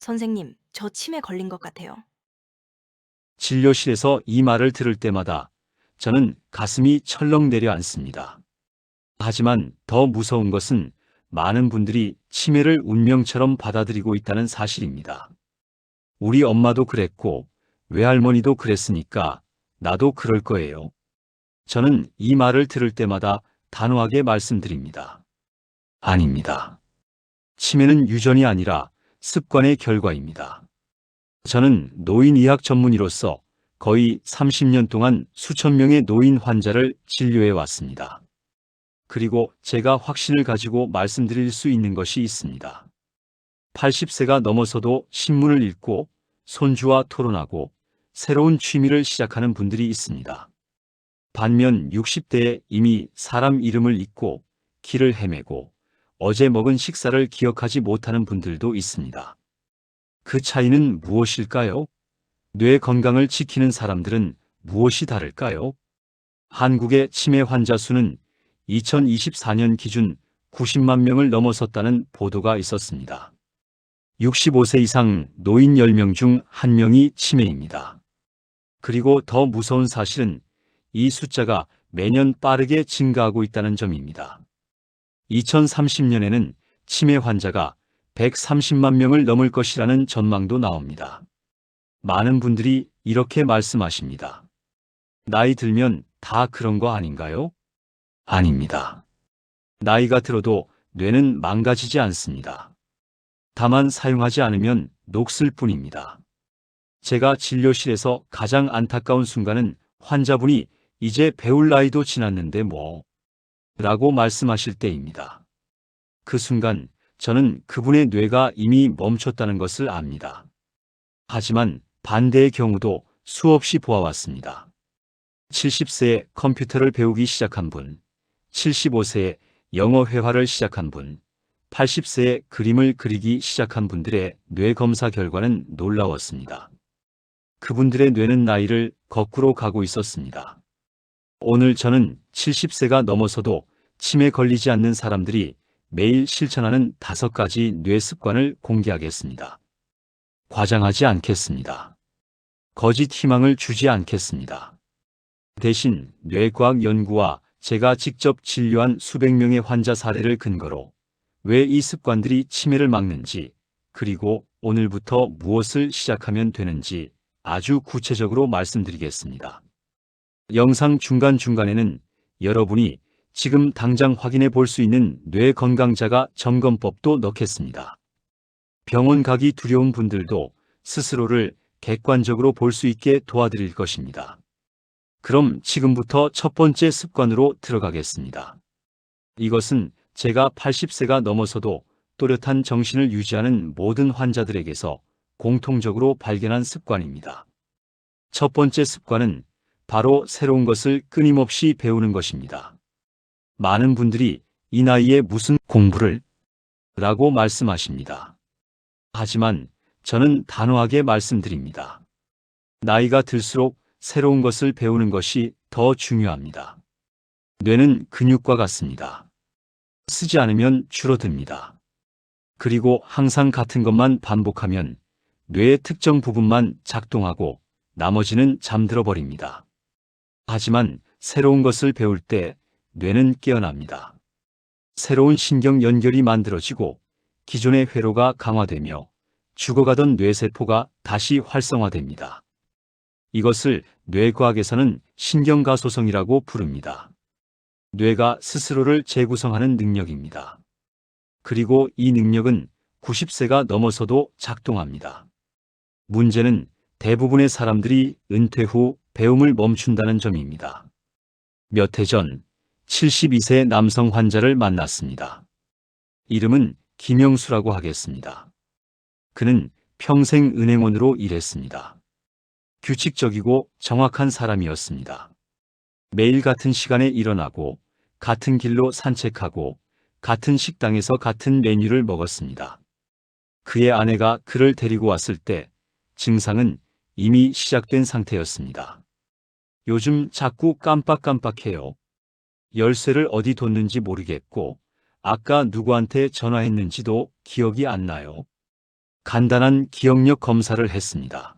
선생님, 저 치매 걸린 것 같아요. 진료실에서 이 말을 들을 때마다 저는 가슴이 철렁 내려앉습니다. 하지만 더 무서운 것은 많은 분들이 치매를 운명처럼 받아들이고 있다는 사실입니다. 우리 엄마도 그랬고 외할머니도 그랬으니까 나도 그럴 거예요. 저는 이 말을 들을 때마다 단호하게 말씀드립니다. 아닙니다. 치매는 유전이 아니라 습관의 결과입니다. 저는 노인의학 전문의로서 거의 30년 동안 수천 명의 노인 환자를 진료해 왔습니다. 그리고 제가 확신을 가지고 말씀드릴 수 있는 것이 있습니다. 80세가 넘어서도 신문을 읽고 손주와 토론하고 새로운 취미를 시작하는 분들이 있습니다. 반면 60대에 이미 사람 이름을 잊고 길을 헤매고 어제 먹은 식사를 기억하지 못하는 분들도 있습니다. 그 차이는 무엇일까요? 뇌 건강을 지키는 사람들은 무엇이 다를까요? 한국의 치매 환자 수는 2024년 기준 90만 명을 넘어섰다는 보도가 있었습니다. 65세 이상 노인 10명 중 1명이 치매입니다. 그리고 더 무서운 사실은 이 숫자가 매년 빠르게 증가하고 있다는 점입니다. 2030년에는 치매 환자가 130만 명을 넘을 것이라는 전망도 나옵니다. 많은 분들이 이렇게 말씀하십니다. 나이 들면 다 그런 거 아닌가요? 아닙니다. 나이가 들어도 뇌는 망가지지 않습니다. 다만 사용하지 않으면 녹슬 뿐입니다. 제가 진료실에서 가장 안타까운 순간은 환자분이 이제 배울 나이도 지났는데 뭐? 라고 말씀하실 때입니다. 그 순간 저는 그분의 뇌가 이미 멈췄다는 것을 압니다. 하지만 반대의 경우도 수없이 보아왔습니다. 70세에 컴퓨터를 배우기 시작한 분, 75세에 영어 회화를 시작한 분, 80세에 그림을 그리기 시작한 분들의 뇌 검사 결과는 놀라웠습니다. 그분들의 뇌는 나이를 거꾸로 가고 있었습니다. 오늘 저는 70세가 넘어서도 치매 걸리지 않는 사람들이 매일 실천하는 5가지 뇌 습관을 공개하겠습니다. 과장하지 않겠습니다. 거짓 희망을 주지 않겠습니다. 대신 뇌과학 연구와 제가 직접 진료한 수백 명의 환자 사례를 근거로 왜 이 습관들이 치매를 막는지, 그리고 오늘부터 무엇을 시작하면 되는지 아주 구체적으로 말씀드리겠습니다. 영상 중간중간에는 여러분이 지금 당장 확인해 볼 수 있는 뇌 건강자가 점검법도 넣겠습니다. 병원 가기 두려운 분들도 스스로를 객관적으로 볼 수 있게 도와드릴 것입니다. 그럼 지금부터 첫 번째 습관으로 들어가겠습니다. 이것은 제가 80세가 넘어서도 또렷한 정신을 유지하는 모든 환자들에게서 공통적으로 발견한 습관입니다. 첫 번째 습관은 바로 새로운 것을 끊임없이 배우는 것입니다. 많은 분들이 이 나이에 무슨 공부를 라고 말씀하십니다. 하지만 저는 단호하게 말씀드립니다. 나이가 들수록 새로운 것을 배우는 것이 더 중요합니다. 뇌는 근육과 같습니다. 쓰지 않으면 줄어듭니다. 그리고 항상 같은 것만 반복하면 뇌의 특정 부분만 작동하고 나머지는 잠들어 버립니다. 하지만 새로운 것을 배울 때 뇌는 깨어납니다. 새로운 신경 연결이 만들어지고 기존의 회로가 강화되며 죽어가던 뇌세포가 다시 활성화됩니다. 이것을 뇌과학에서는 신경가소성이라고 부릅니다. 뇌가 스스로를 재구성하는 능력입니다. 그리고 이 능력은 90세가 넘어서도 작동합니다. 문제는 대부분의 사람들이 은퇴 후 배움을 멈춘다는 점입니다. 몇 해 전 72세 남성 환자를 만났습니다. 이름은 김영수라고 하겠습니다. 그는 평생 은행원으로 일했습니다. 규칙적이고 정확한 사람이었습니다. 매일 같은 시간에 일어나고 같은 길로 산책하고 같은 식당에서 같은 메뉴를 먹었습니다. 그의 아내가 그를 데리고 왔을 때 증상은 이미 시작된 상태였습니다. 요즘 자꾸 깜빡깜빡해요. 열쇠를 어디 뒀는지 모르겠고 아까 누구한테 전화했는지도 기억이 안 나요. 간단한 기억력 검사를 했습니다.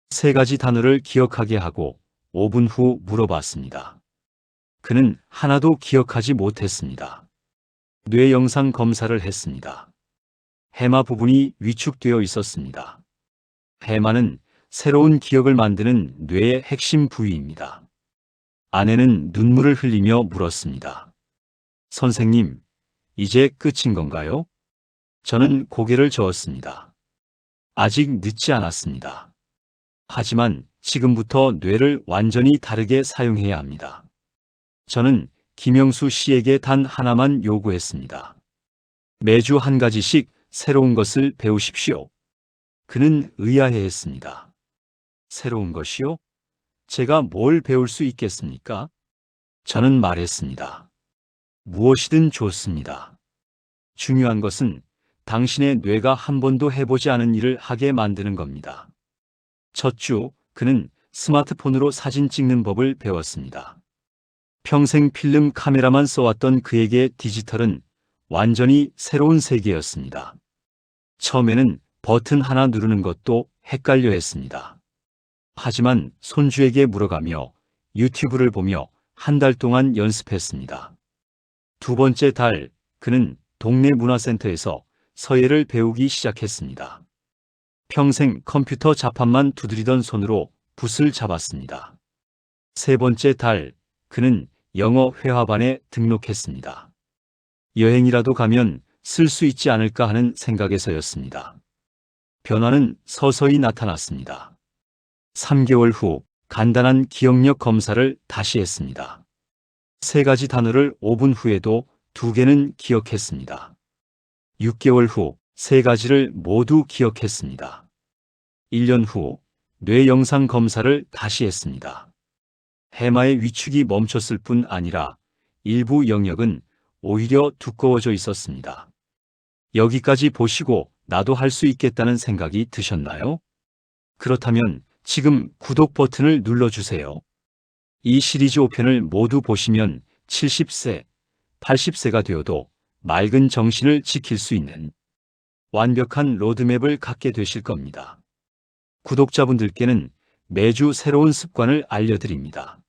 세 가지 단어를 기억하게 하고 5분 후 물어봤습니다. 그는 하나도 기억하지 못했습니다. 뇌 영상 검사를 했습니다. 해마 부분이 위축되어 있었습니다. 해마는 새로운 기억을 만드는 뇌의 핵심 부위입니다. 아내는 눈물을 흘리며 물었습니다. 선생님, 이제 끝인 건가요? 저는 고개를 저었습니다. 아직 늦지 않았습니다. 하지만 지금부터 뇌를 완전히 다르게 사용해야 합니다. 저는 김영수 씨에게 단 하나만 요구했습니다. 매주 한 가지씩 새로운 것을 배우십시오. 그는 의아해했습니다. 새로운 것이요? 제가 뭘 배울 수 있겠습니까? 저는 말했습니다. 무엇이든 좋습니다. 중요한 것은 당신의 뇌가 한 번도 해보지 않은 일을 하게 만드는 겁니다. 첫 주, 그는 스마트폰으로 사진 찍는 법을 배웠습니다. 평생 필름 카메라만 써왔던 그에게 디지털은 완전히 새로운 세계였습니다. 처음에는 버튼 하나 누르는 것도 헷갈려 했습니다. 하지만 손주에게 물어가며 유튜브를 보며 한 달 동안 연습했습니다. 두 번째 달, 그는 동네 문화센터에서 서예를 배우기 시작했습니다. 평생 컴퓨터 자판만 두드리던 손으로 붓을 잡았습니다. 세 번째 달, 그는 영어 회화반에 등록했습니다. 여행이라도 가면 쓸 수 있지 않을까 하는 생각에서였습니다. 변화는 서서히 나타났습니다. 3개월 후 간단한 기억력 검사를 다시 했습니다. 세 가지 단어를 5분 후에도 2개는 기억했습니다. 6개월 후 세 가지를 모두 기억했습니다. 1년 후 뇌 영상 검사를 다시 했습니다. 해마의 위축이 멈췄을 뿐 아니라 일부 영역은 오히려 두꺼워져 있었습니다. 여기까지 보시고 나도 할 수 있겠다는 생각이 드셨나요? 그렇다면 지금 구독 버튼을 눌러주세요. 이 시리즈 5편을 모두 보시면 70세, 80세가 되어도 맑은 정신을 지킬 수 있는 완벽한 로드맵을 갖게 되실 겁니다. 구독자분들께는 매주 새로운 습관을 알려드립니다.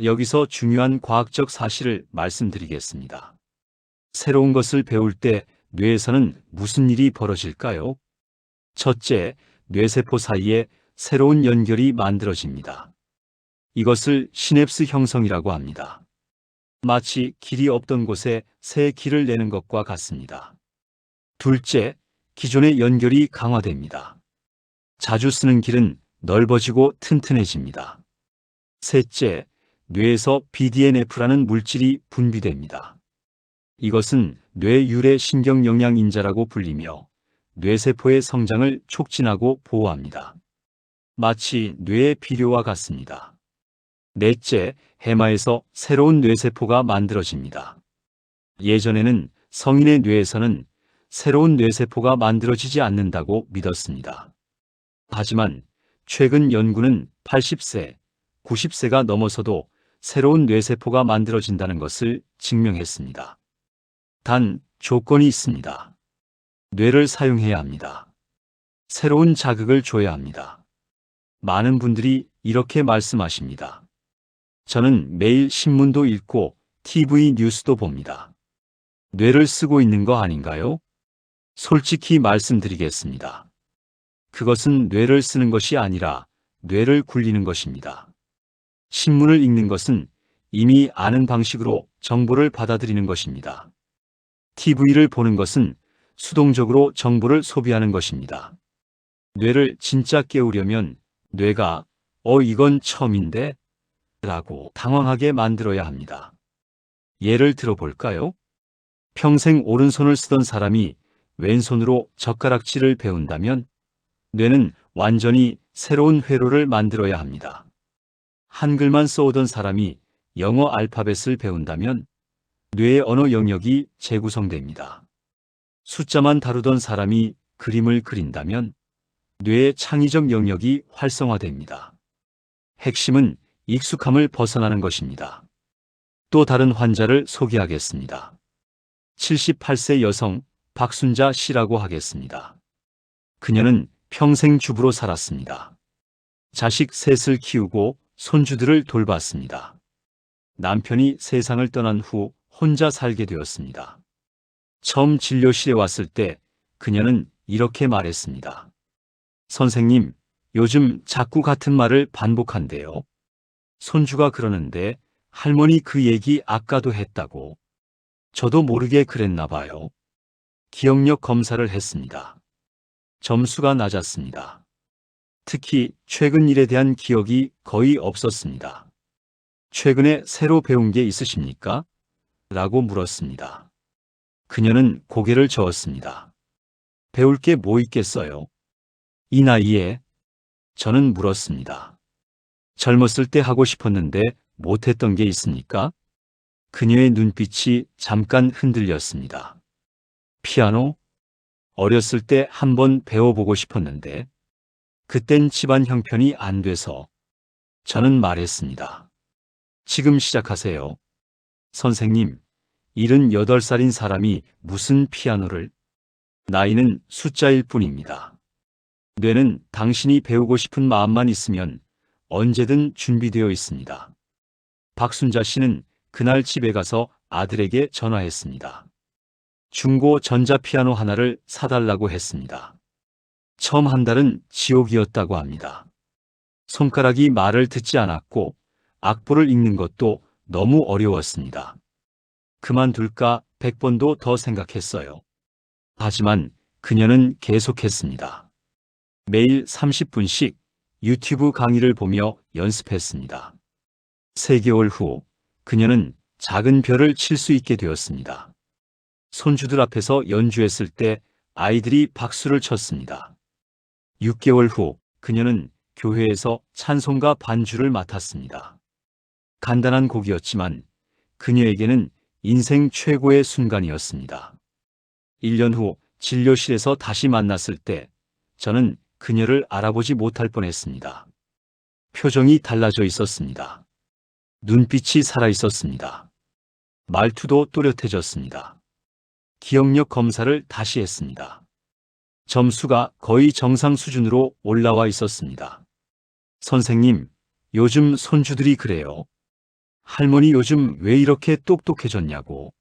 여기서 중요한 과학적 사실을 말씀드리겠습니다. 새로운 것을 배울 때 뇌에서는 무슨 일이 벌어질까요? 첫째, 뇌세포 사이에 새로운 연결이 만들어집니다. 이것을 시냅스 형성이라고 합니다. 마치 길이 없던 곳에 새 길을 내는 것과 같습니다. 둘째, 기존의 연결이 강화됩니다. 자주 쓰는 길은 넓어지고 튼튼해집니다. 셋째, 뇌에서 BDNF라는 물질이 분비됩니다. 이것은 뇌유래 신경영양인자라고 불리며 뇌세포의 성장을 촉진하고 보호합니다. 마치 뇌의 비료와 같습니다. 넷째, 해마에서 새로운 뇌세포가 만들어집니다. 예전에는 성인의 뇌에서는 새로운 뇌세포가 만들어지지 않는다고 믿었습니다. 하지만 최근 연구는 80세, 90세가 넘어서도 새로운 뇌세포가 만들어진다는 것을 증명했습니다. 단, 조건이 있습니다. 뇌를 사용해야 합니다. 새로운 자극을 줘야 합니다. 많은 분들이 이렇게 말씀하십니다. 저는 매일 신문도 읽고 TV 뉴스도 봅니다. 뇌를 쓰고 있는 거 아닌가요? 솔직히 말씀드리겠습니다. 그것은 뇌를 쓰는 것이 아니라 뇌를 굴리는 것입니다. 신문을 읽는 것은 이미 아는 방식으로 정보를 받아들이는 것입니다. TV를 보는 것은 수동적으로 정보를 소비하는 것입니다. 뇌를 진짜 깨우려면 뇌가 이건 처음인데? 라고 당황하게 만들어야 합니다. 예를 들어 볼까요? 평생 오른손을 쓰던 사람이 왼손으로 젓가락질을 배운다면 뇌는 완전히 새로운 회로를 만들어야 합니다. 한글만 써오던 사람이 영어 알파벳을 배운다면 뇌의 언어 영역이 재구성됩니다. 숫자만 다루던 사람이 그림을 그린다면 뇌의 창의적 영역이 활성화됩니다. 핵심은 익숙함을 벗어나는 것입니다. 또 다른 환자를 소개하겠습니다. 78세 여성 박순자 씨라고 하겠습니다. 그녀는 평생 주부로 살았습니다. 자식 셋을 키우고 손주들을 돌봤습니다. 남편이 세상을 떠난 후 혼자 살게 되었습니다. 처음 진료실에 왔을 때 그녀는 이렇게 말했습니다. 선생님, 요즘 자꾸 같은 말을 반복한대요. 손주가 그러는데 할머니 그 얘기 아까도 했다고. 저도 모르게 그랬나 봐요. 기억력 검사를 했습니다. 점수가 낮았습니다. 특히 최근 일에 대한 기억이 거의 없었습니다. 최근에 새로 배운 게 있으십니까? 라고 물었습니다. 그녀는 고개를 저었습니다. 배울 게 뭐 있겠어요? 이 나이에? 저는 물었습니다. 젊었을 때 하고 싶었는데 못했던 게 있습니까? 그녀의 눈빛이 잠깐 흔들렸습니다. 피아노? 어렸을 때 한번 배워보고 싶었는데 그땐 집안 형편이 안 돼서. 저는 말했습니다. 지금 시작하세요. 선생님, 78살인 사람이 무슨 피아노를? 나이는 숫자일 뿐입니다. 뇌는 당신이 배우고 싶은 마음만 있으면 언제든 준비되어 있습니다. 박순자 씨는 그날 집에 가서 아들에게 전화했습니다. 중고 전자피아노 하나를 사달라고 했습니다. 처음 한 달은 지옥이었다고 합니다. 손가락이 말을 듣지 않았고 악보를 읽는 것도 너무 어려웠습니다. 그만둘까 100번도 더 생각했어요. 하지만 그녀는 계속했습니다. 매일 30분씩 유튜브 강의를 보며 연습했습니다. 3개월 후 그녀는 작은 별을 칠 수 있게 되었습니다. 손주들 앞에서 연주했을 때 아이들이 박수를 쳤습니다. 6개월 후 그녀는 교회에서 찬송가 반주를 맡았습니다. 간단한 곡이었지만 그녀에게는 인생 최고의 순간이었습니다. 1년 후 진료실에서 다시 만났을 때 저는 그녀를 알아보지 못할 뻔했습니다. 표정이 달라져 있었습니다. 눈빛이 살아 있었습니다. 말투도 또렷해졌습니다. 기억력 검사를 다시 했습니다. 점수가 거의 정상 수준으로 올라와 있었습니다. 선생님, 요즘 손주들이 그래요. 할머니 요즘 왜 이렇게 똑똑해졌냐고.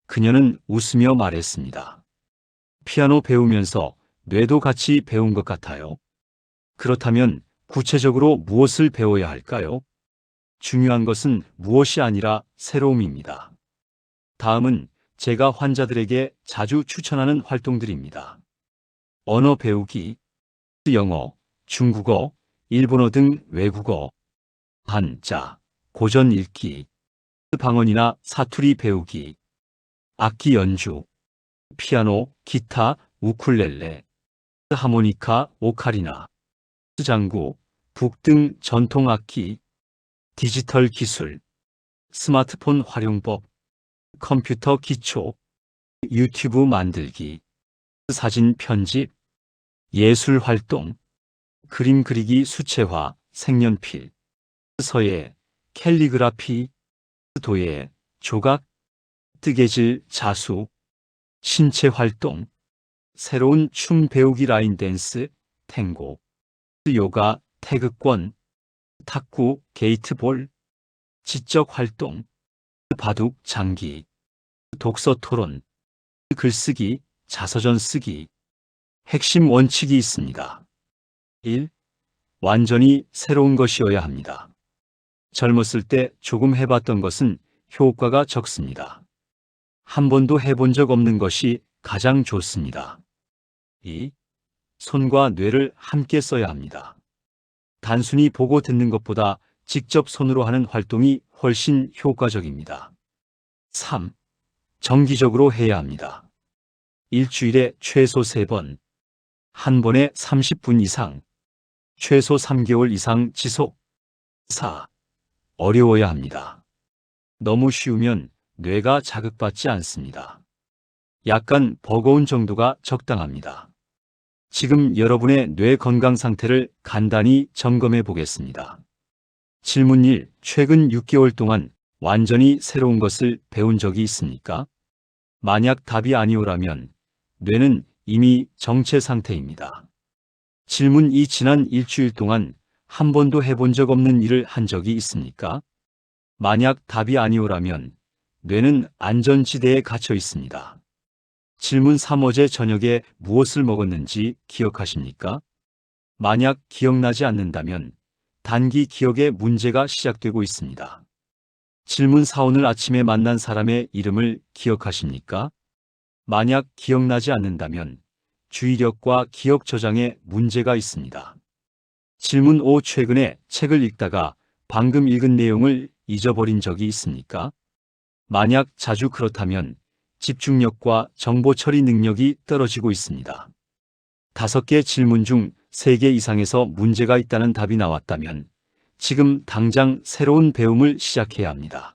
그녀는 웃으며 말했습니다. 피아노 배우면서 뇌도 같이 배운 것 같아요. 그렇다면 구체적으로 무엇을 배워야 할까요? 중요한 것은 무엇이 아니라 새로움입니다. 다음은 제가 환자들에게 자주 추천하는 활동들입니다. 언어 배우기, 영어, 중국어, 일본어 등 외국어, 한자, 고전 읽기, 방언이나 사투리 배우기, 악기 연주, 피아노, 기타, 우쿨렐레, 하모니카, 오카리나, 장구, 북 등 전통 악기, 디지털 기술, 스마트폰 활용법, 컴퓨터 기초, 유튜브 만들기, 사진 편집, 예술 활동, 그림 그리기 수채화, 색연필, 서예, 캘리그라피, 도예, 조각, 뜨개질, 자수, 신체 활동, 새로운 춤 배우기 라인 댄스, 탱고, 요가, 태극권, 탁구, 게이트볼, 지적 활동, 바둑, 장기, 독서 토론, 글쓰기, 자서전 쓰기. 핵심 원칙이 있습니다. 1. 완전히 새로운 것이어야 합니다. 젊었을 때 조금 해봤던 것은 효과가 적습니다. 한 번도 해본 적 없는 것이 가장 좋습니다. 2. 손과 뇌를 함께 써야 합니다. 단순히 보고 듣는 것보다 직접 손으로 하는 활동이 훨씬 효과적입니다. 3. 정기적으로 해야 합니다. 일주일에 최소 3번, 한 번에 30분 이상, 최소 3개월 이상 지속. 4. 어려워야 합니다. 너무 쉬우면 뇌가 자극받지 않습니다. 약간 버거운 정도가 적당합니다. 지금 여러분의 뇌 건강 상태를 간단히 점검해 보겠습니다. 질문 1. 최근 6개월 동안 완전히 새로운 것을 배운 적이 있습니까? 만약 답이 아니오라면 뇌는 이미 정체 상태입니다. 질문이 지난 일주일 동안 한 번도 해본 적 없는 일을 한 적이 있습니까? 만약 답이 아니오라면 뇌는 안전지대에 갇혀 있습니다. 질문 3. 어제 저녁에 무엇을 먹었는지 기억하십니까? 만약 기억나지 않는다면 단기 기억에 문제가 시작되고 있습니다. 질문 4. 오늘 아침에 만난 사람의 이름을 기억하십니까? 만약 기억나지 않는다면 주의력과 기억 저장에 문제가 있습니다. 질문 5. 최근에 책을 읽다가 방금 읽은 내용을 잊어버린 적이 있습니까? 만약 자주 그렇다면 집중력과 정보 처리 능력이 떨어지고 있습니다. 5개 질문 중 3개 이상에서 문제가 있다는 답이 나왔다면 지금 당장 새로운 배움을 시작해야 합니다.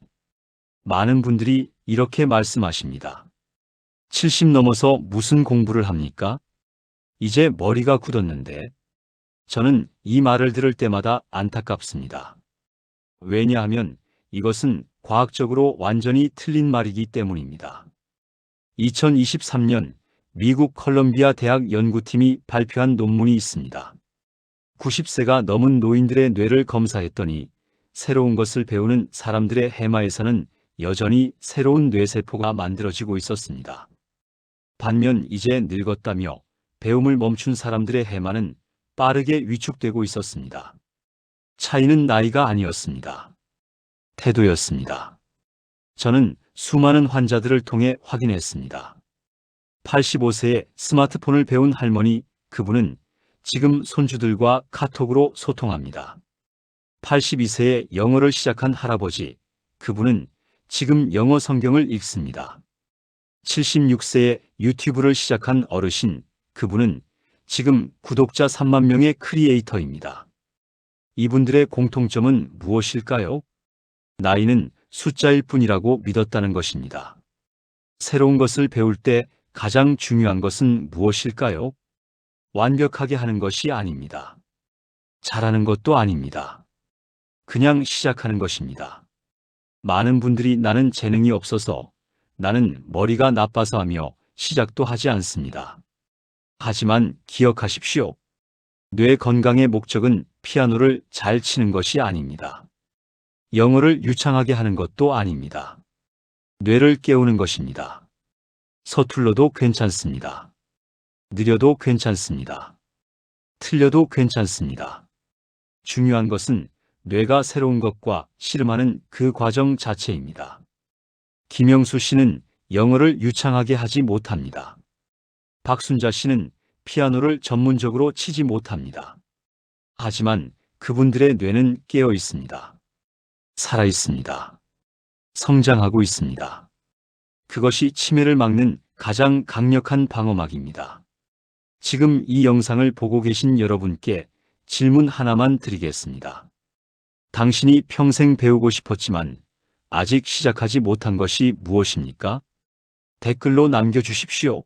많은 분들이 이렇게 말씀하십니다. 70 넘어서 무슨 공부를 합니까? 이제 머리가 굳었는데. 저는 이 말을 들을 때마다 안타깝습니다. 왜냐하면 이것은 과학적으로 완전히 틀린 말이기 때문입니다. 2023년 미국 컬럼비아 대학 연구팀이 발표한 논문이 있습니다. 90세가 넘은 노인들의 뇌를 검사했더니 새로운 것을 배우는 사람들의 해마에서는 여전히 새로운 뇌세포가 만들어지고 있었습니다. 반면 이제 늙었다며 배움을 멈춘 사람들의 해마는 빠르게 위축되고 있었습니다. 차이는 나이가 아니었습니다. 태도였습니다. 저는 수많은 환자들을 통해 확인했습니다. 85세에 스마트폰을 배운 할머니, 그분은 지금 손주들과 카톡으로 소통합니다. 82세에 영어를 시작한 할아버지, 그분은 지금 영어 성경을 읽습니다. 76세에 유튜브를 시작한 어르신, 그분은 지금 구독자 3만 명의 크리에이터입니다. 이분들의 공통점은 무엇일까요? 나이는 숫자일 뿐이라고 믿었다는 것입니다. 새로운 것을 배울 때 가장 중요한 것은 무엇일까요? 완벽하게 하는 것이 아닙니다. 잘하는 것도 아닙니다. 그냥 시작하는 것입니다. 많은 분들이 나는 재능이 없어서, 나는 머리가 나빠서 하며 시작도 하지 않습니다. 하지만 기억하십시오. 뇌 건강의 목적은 피아노를 잘 치는 것이 아닙니다. 영어를 유창하게 하는 것도 아닙니다. 뇌를 깨우는 것입니다. 서툴러도 괜찮습니다. 느려도 괜찮습니다. 틀려도 괜찮습니다. 중요한 것은 뇌가 새로운 것과 씨름하는 그 과정 자체입니다. 김영수 씨는 영어를 유창하게 하지 못합니다. 박순자 씨는 피아노를 전문적으로 치지 못합니다. 하지만 그분들의 뇌는 깨어 있습니다. 살아 있습니다. 성장하고 있습니다. 그것이 치매를 막는 가장 강력한 방어막입니다. 지금 이 영상을 보고 계신 여러분께 질문 하나만 드리겠습니다. 당신이 평생 배우고 싶었지만 아직 시작하지 못한 것이 무엇입니까? 댓글로 남겨주십시오.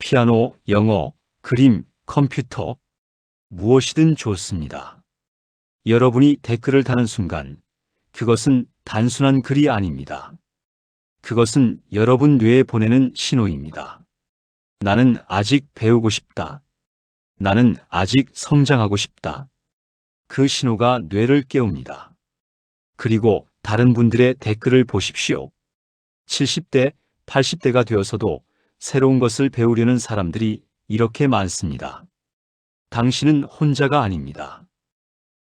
피아노, 영어, 그림, 컴퓨터, 무엇이든 좋습니다. 여러분이 댓글을 다는 순간 그것은 단순한 글이 아닙니다. 그것은 여러분 뇌에 보내는 신호입니다. 나는 아직 배우고 싶다. 나는 아직 성장하고 싶다. 그 신호가 뇌를 깨웁니다. 그리고 다른 분들의 댓글을 보십시오. 70대, 80대가 되어서도 새로운 것을 배우려는 사람들이 이렇게 많습니다. 당신은 혼자가 아닙니다.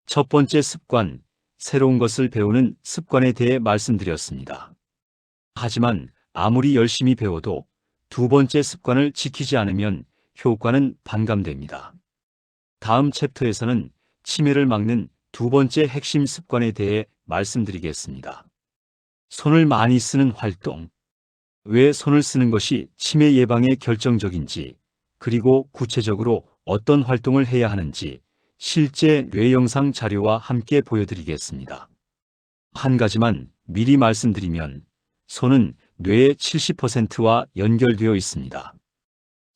첫 번째 습관, 새로운 것을 배우는 습관에 대해 말씀드렸습니다. 하지만 아무리 열심히 배워도 두 번째 습관을 지키지 않으면 효과는 반감됩니다. 다음 챕터에서는 치매를 막는 두 번째 핵심 습관에 대해 말씀드리겠습니다. 손을 많이 쓰는 활동. 왜 손을 쓰는 것이 치매 예방에 결정적인지, 그리고 구체적으로 어떤 활동을 해야 하는지 실제 뇌 영상 자료와 함께 보여드리겠습니다. 한 가지만 미리 말씀드리면 손은 뇌의 70%와 연결되어 있습니다.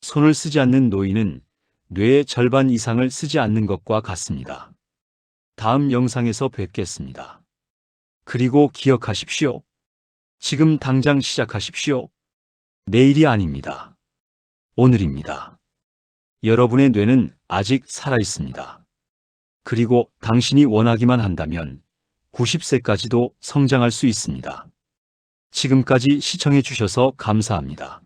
손을 쓰지 않는 노인은 뇌의 절반 이상을 쓰지 않는 것과 같습니다. 다음 영상에서 뵙겠습니다. 그리고 기억하십시오. 지금 당장 시작하십시오. 내일이 아닙니다. 오늘입니다. 여러분의 뇌는 아직 살아 있습니다. 그리고 당신이 원하기만 한다면 90세까지도 성장할 수 있습니다. 지금까지 시청해 주셔서 감사합니다.